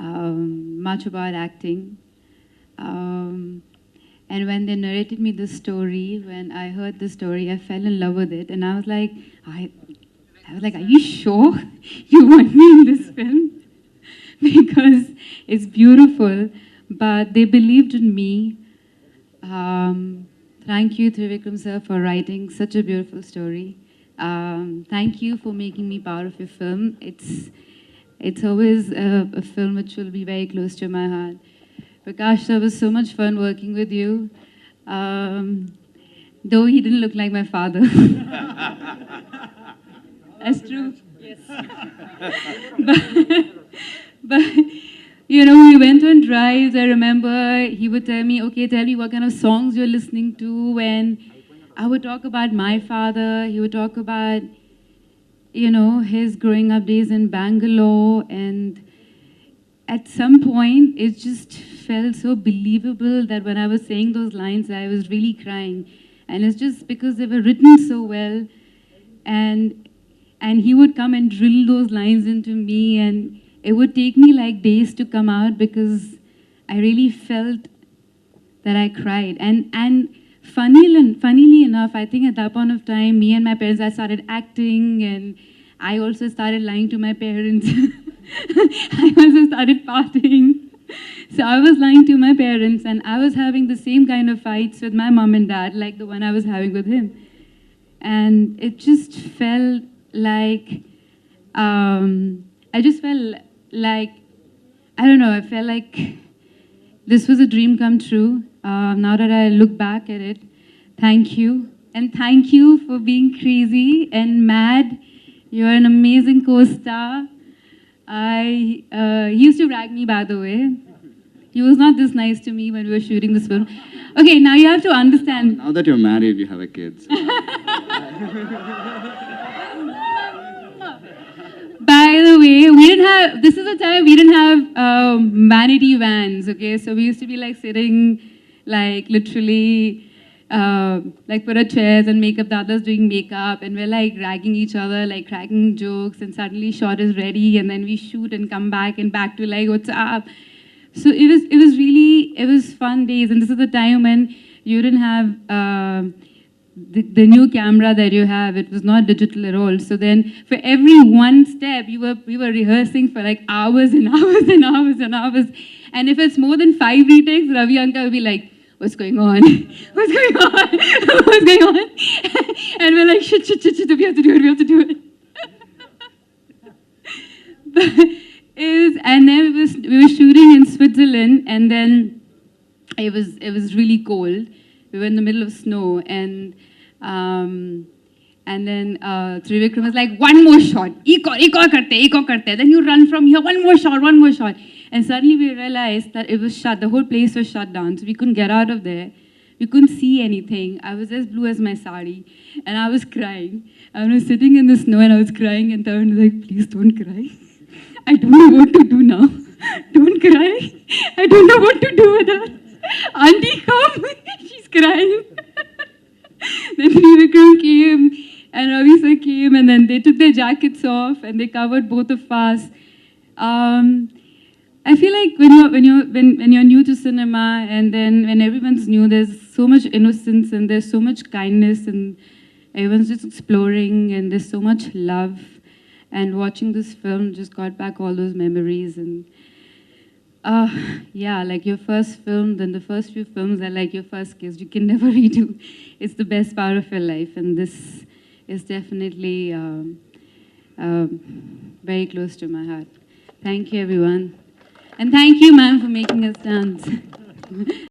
much about acting. Um, and when they narrated me the story, when I heard the story, I fell in love with it. And I was like, are you sure you want me in this film? Because it's beautiful, but they believed in me. Thank you, Trivikram sir, for writing such a beautiful story. Thank you for making me part of your film. It's always a film which will be very close to my heart. Prakash sir, it was so much fun working with you. Though he didn't look like my father. That's true. Yes. but, you know, we went on drives. I remember he would tell me, okay, tell me what kind of songs you're listening to. And I would talk about my father. He would talk about, you know, his growing up days in Bangalore. And at some point, it just felt so believable that when I was saying those lines, I was really crying. And it's just because they were written so well. And he would come and drill those lines into me, and it would take me like days to come out because I really felt that I cried. And funnily enough, I think at that point of time, me and my parents, I started acting, and I also started lying to my parents. I also started partying. So I was lying to my parents, and I was having the same kind of fights with my mom and dad like the one I was having with him. And it just felt like, I just felt like, I don't know, I felt like this was a dream come true. Now that I look back at it, thank you. And thank you for being crazy and mad. You're an amazing co-star. He used to rag me, by the way. He was not this nice to me when we were shooting this film. Okay, now you have to understand. Now that you're married, you have a kid. So. By the way, this is the time we didn't have vanity vans, okay? So we used to be like sitting, like literally, like put our chairs and makeup, the others doing makeup, and we're like ragging each other, like cracking jokes, and suddenly shot is ready, and then we shoot and come back and back to like, what's up? So it was fun days, and this is the time when you didn't have the new camera that you have. It was not digital at all. So then for every one step, we were rehearsing for like hours and hours and hours and hours. And if it's more than 5 retakes, Ravi Anka will be like, what's going on? What's going on? What's going on? And we're like, shit, we have to do it. And then we were shooting in Switzerland, and then it was really cold. We were in the middle of snow, and then Trivikram was like, one more shot, ek aur karte. Then you run from here, one more shot. And suddenly we realized that it was shut, the whole place was shut down, so we couldn't get out of there. We couldn't see anything. I was as blue as my sari, and I was crying. I was sitting in the snow, and I was crying, and Tarun was like, please don't cry. I don't know what to do now. Don't cry. I don't know what to do with her. Auntie, come. She's crying. Then Trivikram came, and Ravi sir came, and then they took their jackets off, and they covered both of us. I feel like when you're new to cinema, and then when everyone's new, there's so much innocence, and there's so much kindness, and everyone's just exploring, and there's so much love. And watching this film just got back all those memories. And yeah, like your first film, then the first few films are like your first kiss. You can never redo. It's the best part of your life. And this is definitely very close to my heart. Thank you, everyone. And thank you, ma'am, for making us dance.